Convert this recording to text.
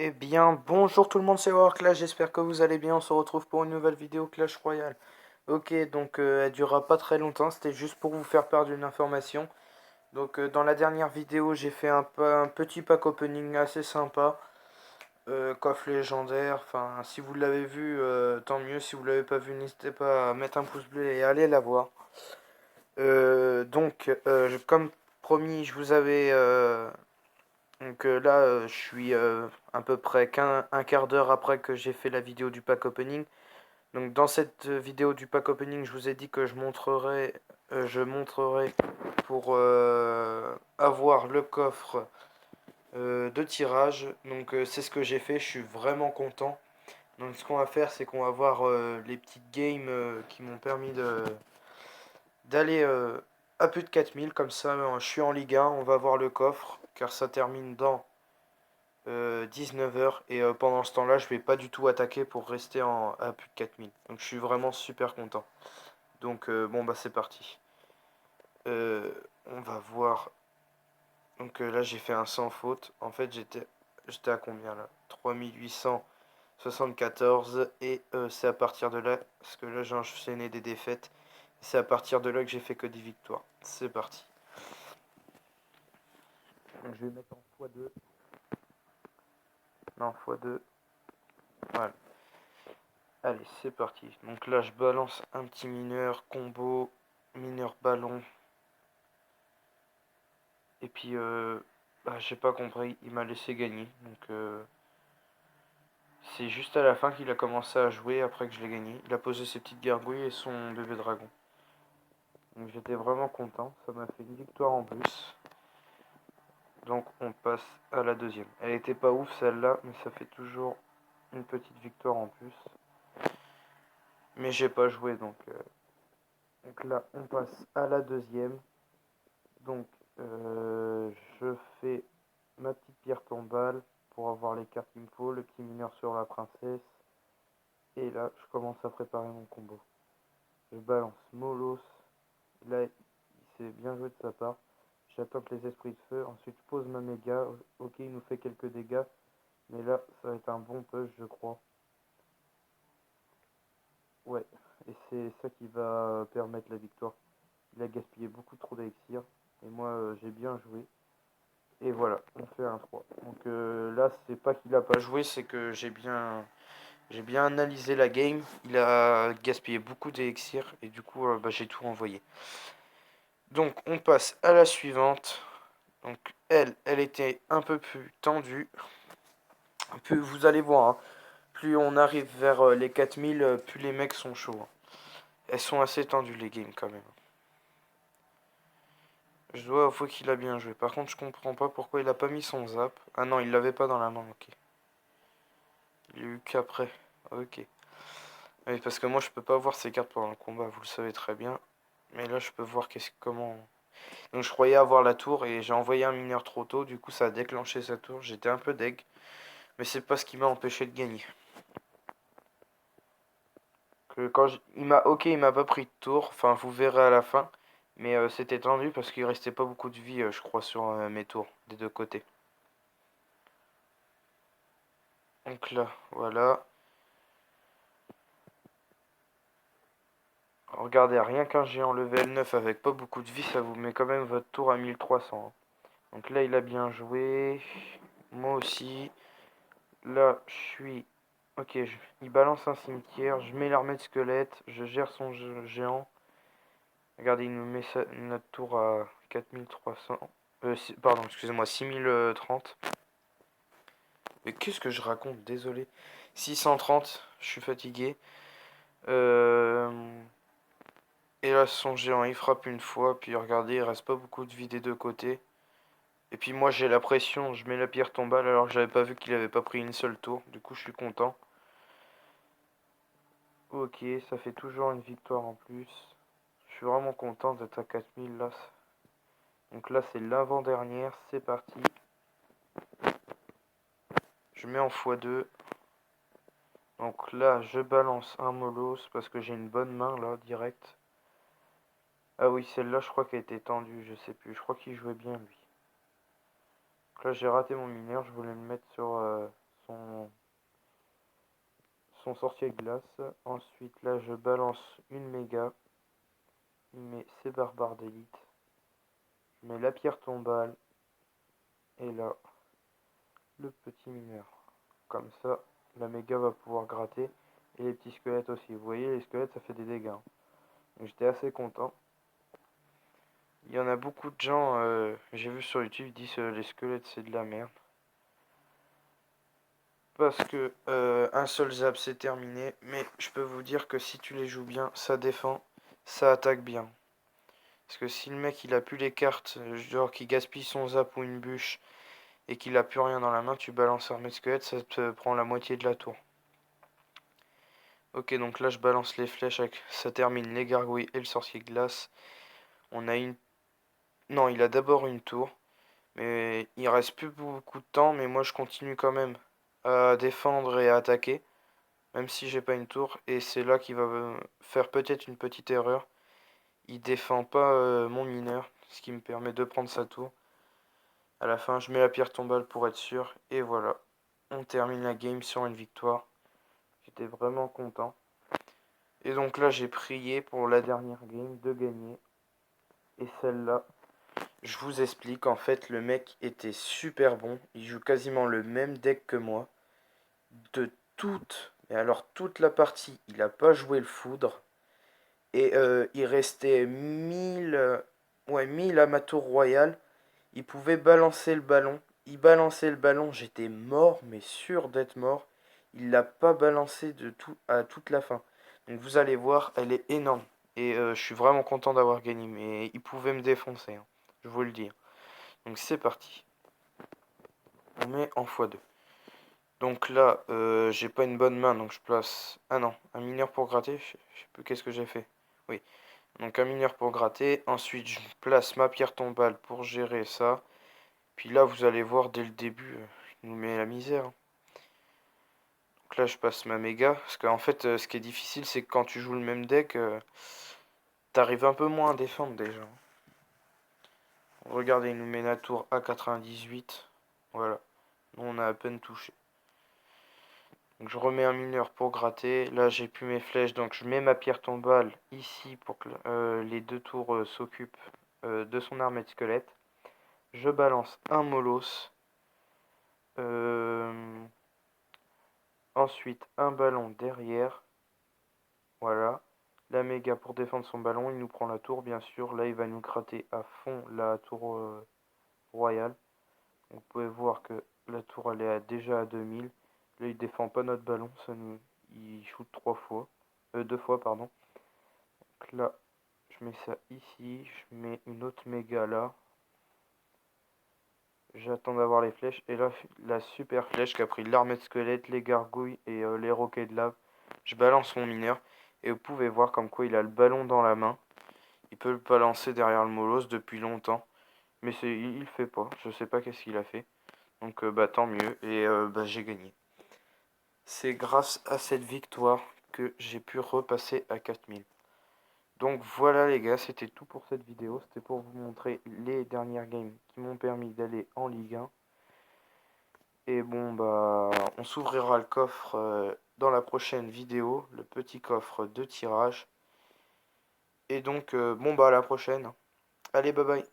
Eh bien, bonjour tout le monde, c'est Warclash, j'espère que vous allez bien, on se retrouve pour une nouvelle vidéo Clash Royale. Ok, donc elle durera pas très longtemps, c'était juste pour vous faire perdre une information. Donc dans la dernière vidéo, j'ai fait un petit pack opening assez sympa, coffre légendaire, enfin si vous l'avez vu, tant mieux, si vous l'avez pas vu, n'hésitez pas à mettre un pouce bleu et à aller la voir. Comme promis, je vous avais là, je suis à peu près un quart d'heure après que j'ai fait la vidéo du pack opening. Donc dans cette vidéo du pack opening, je vous ai dit que je montrerai pour avoir le coffre de tirage. Donc c'est ce que j'ai fait, je suis vraiment content. Donc ce qu'on va faire, c'est qu'on va voir les petites games qui m'ont permis d'aller à plus de 4000. Comme ça, je suis en Ligue 1, on va voir le coffre, car ça termine dans 19 heures et pendant ce temps-là, je vais pas du tout attaquer pour rester à plus de 4000. Donc je suis vraiment super content. Donc bon bah c'est parti. On va voir. Donc là j'ai fait un sans faute. En fait j'étais à combien là? 3874 et c'est à partir de là, parce que là j'ai enchaîné des défaites. C'est à partir de là que j'ai fait que des victoires. C'est parti. Donc je vais mettre en x2. Non, x2. Voilà. Allez, c'est parti. Donc là, je balance un petit mineur, combo, mineur ballon. Et puis, j'ai pas compris, il m'a laissé gagner. Donc, c'est juste à la fin qu'il a commencé à jouer après que je l'ai gagné. Il a posé ses petites gargouilles et son bébé dragon. Donc j'étais vraiment content, ça m'a fait une victoire en plus. Donc on passe à la deuxième. Elle était pas ouf celle-là, mais ça fait toujours une petite victoire en plus. Mais j'ai pas joué donc là on passe à la deuxième. Donc, je fais ma petite pierre tombale pour avoir les cartes qu'il me faut, le petit mineur sur la princesse. Et là, je commence à préparer mon combo. Je balance Molos. Là, il s'est bien joué de sa part. J'attends que les esprits de feu. Ensuite, je pose ma méga. Ok, il nous fait quelques dégâts. Mais là, ça va être un bon push, je crois. Ouais, et c'est ça qui va permettre la victoire. Il a gaspillé beaucoup trop d'élixir. Et moi, j'ai bien joué. Et voilà, on fait un 3. Donc là, c'est pas qu'il a pas joué, c'est que j'ai bien analysé la game. Il a gaspillé beaucoup d'élixir et du coup, j'ai tout renvoyé. Donc on passe à la suivante. Donc elle était un peu plus tendue. Plus, vous allez voir, hein, plus on arrive vers les 4000, plus les mecs sont chauds, hein. Elles sont assez tendues les games quand même. Je dois avouer qu'il a bien joué. Par contre, je comprends pas pourquoi il a pas mis son zap. Ah non, il l'avait pas dans la main, ok. Il y a eu qu'après. Ok. Oui, parce que moi je peux pas voir ces cartes pendant le combat, vous le savez très bien. Mais là je peux voir comment. Donc je croyais avoir la tour et j'ai envoyé un mineur trop tôt, du coup ça a déclenché sa tour. J'étais un peu deg. Mais c'est pas ce qui m'a empêché de gagner. Que quand il m'a pas pris de tour, enfin vous verrez à la fin. Mais c'était tendu parce qu'il restait pas beaucoup de vie, je crois, sur mes tours, des deux côtés. Donc là, voilà. Regardez, rien qu'un géant level 9 avec pas beaucoup de vie, ça vous met quand même votre tour à 1300, hein. Donc là, il a bien joué. Moi aussi. Là, je suis... Ok, il balance un cimetière. Je mets l'armée de squelettes. Je gère son géant. Regardez, il nous met notre tour à 4300. Pardon, excusez-moi, 6030. Mais qu'est-ce que je raconte? Désolé. 630, je suis fatigué. Euh... Et là, son géant, il frappe une fois. Puis regardez, il reste pas beaucoup de vie des deux côtés. Et puis moi j'ai la pression, je mets la pierre tombale alors que j'avais pas vu qu'il avait pas pris une seule tour. Du coup je suis content. Ok, ça fait toujours une victoire en plus. Je suis vraiment content d'être à 4000 là. Donc là c'est l'avant-dernière, c'est parti. Je mets en x2. Donc là je balance un molos parce que j'ai une bonne main là, direct. Ah oui, celle-là je crois qu'elle était tendue, je sais plus. Je crois qu'il jouait bien lui. Donc là j'ai raté mon mineur, je voulais le mettre sur son son sorcier glace. Ensuite là je balance une méga. Il met ses barbares d'élite. Je mets la pierre tombale. Et là, le petit mineur. Comme ça, la méga va pouvoir gratter. Et les petits squelettes aussi. Vous voyez, les squelettes, ça fait des dégâts. Donc j'étais assez content. Il y en a beaucoup de gens, j'ai vu sur YouTube, ils disent les squelettes c'est de la merde. Parce que un seul zap c'est terminé. Mais je peux vous dire que si tu les joues bien, ça défend, ça attaque bien. Parce que si le mec il a plus les cartes, genre qui gaspille son zap ou une bûche, et qu'il a plus rien dans la main, tu balances armée de squelette, ça te prend la moitié de la tour. Ok, donc là je balance les flèches, ça termine les gargouilles et le sorcier glace. On a une... Non, il a d'abord une tour. Mais il reste plus beaucoup de temps, mais moi je continue quand même à défendre et à attaquer, même si j'ai pas une tour. Et c'est là qu'il va faire peut-être une petite erreur. Il défend pas mon mineur, ce qui me permet de prendre sa tour. À la fin, je mets la pierre tombale pour être sûr. Et voilà, on termine la game sur une victoire. J'étais vraiment content. Et donc là, j'ai prié pour la dernière game de gagner. Et celle-là, je vous explique, en fait, le mec était super bon. Il joue quasiment le même deck que moi. De mais alors toute la partie, il n'a pas joué le foudre. Et il restait 1000, ouais, 1000 à ma tour royale. Il pouvait balancer le ballon. Il balançait le ballon, j'étais mort, mais sûr d'être mort. Il l'a pas balancé de tout à toute la fin. Donc vous allez voir, elle est énorme. Et je suis vraiment content d'avoir gagné. Mais il pouvait me défoncer, hein, je vous le dis. Donc c'est parti. On met en x2. Donc là, j'ai pas une bonne main, donc je place... Ah non, un mineur pour gratter, je sais plus qu'est-ce que j'ai fait. Oui, donc un mineur pour gratter. Ensuite, je place ma pierre tombale pour gérer ça. Puis là, vous allez voir, dès le début, il nous met la misère, hein. Donc là, je passe ma méga. Parce qu'en fait, ce qui est difficile, c'est que quand tu joues le même deck, t'arrives un peu moins à défendre déjà. Regardez, il nous met la tour à 98. Voilà, nous on a à peine touché. Donc je remets un mineur pour gratter. Là j'ai plus mes flèches, donc je mets ma pierre tombale ici pour que les deux tours s'occupent de son armée de squelette. Je balance un molosse. Euh, Ensuite un ballon derrière. Voilà. La méga pour défendre son ballon. Il nous prend la tour bien sûr. Là il va nous gratter à fond la tour royale. Vous pouvez voir que la tour elle est déjà à 2000. Là il défend pas notre ballon. Il shoot 3 fois. 2 fois pardon. Donc là, je mets ça ici, je mets une autre méga là. J'attends d'avoir les flèches. Et là, la super flèche qui a pris l'armée de squelettes, les gargouilles et les roquets de lave. Je balance mon mineur. Et vous pouvez voir comme quoi il a le ballon dans la main. Il peut le balancer derrière le molosse depuis longtemps. Mais il le fait pas. Je sais pas qu'est-ce qu'il a fait. Donc bah tant mieux. Et bah j'ai gagné. C'est grâce à cette victoire que j'ai pu repasser à 4000. Donc voilà les gars, c'était tout pour cette vidéo. C'était pour vous montrer les dernières games qui m'ont permis d'aller en Ligue 1. Et bon bah on s'ouvrira le coffre dans la prochaine vidéo, le petit coffre de tirage. Et donc bon bah à la prochaine. Allez bye bye.